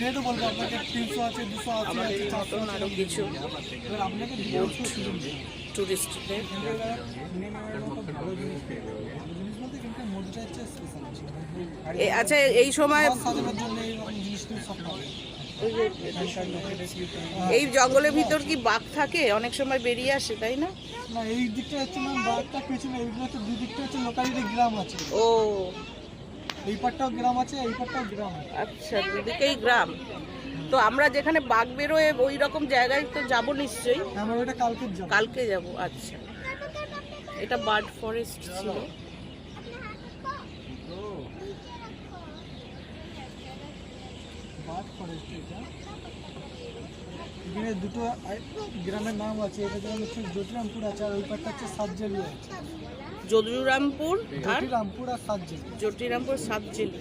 রেটও বলবো আপনাকে 300 আছে 200 আছে আমাদের মতন আরও কিছু এবার আপনাকে টুরিস্টদের। ভালো জিনিস বলতে কিন্তু মধ্যটা হচ্ছে স্পেশাল আচ্ছা, এই সময় সাজানোর জন্য এইরকম জিনিস সব পাবে। এই জঙ্গলের ভিতর কি বাঘ থাকে? অনেক সময় বেরিয়ে আসে, তাই না? না, এই দিকটা হচ্ছে ম্যাম বাঘটা পেছনে, এইগুলো হচ্ছে দুই দিকটা হচ্ছে লোকালিটি গ্রাম আছে। ও এই পাটটাও গ্রাম আছে, এই পাটটাও গ্রাম আছে। আচ্ছা, দুদিকেই গ্রাম। তো আমরা যেখানে বাঘ বেরোয় ওই রকম জায়গায় তো যাব নিশ্চয়ই। আমরা ওটা কালকে যাব। আচ্ছা, এটা বার্ড ফরেস্ট ছিল। এখানে দুটো গ্রামের নাম আছে, এটা যেমন হচ্ছে জটিরামপুর আছে আর ওই পাটটা হচ্ছে সাতজেলি আছে। জটিরামপুর আর সাতজেলি। জটিরামপুর সাতজেলি।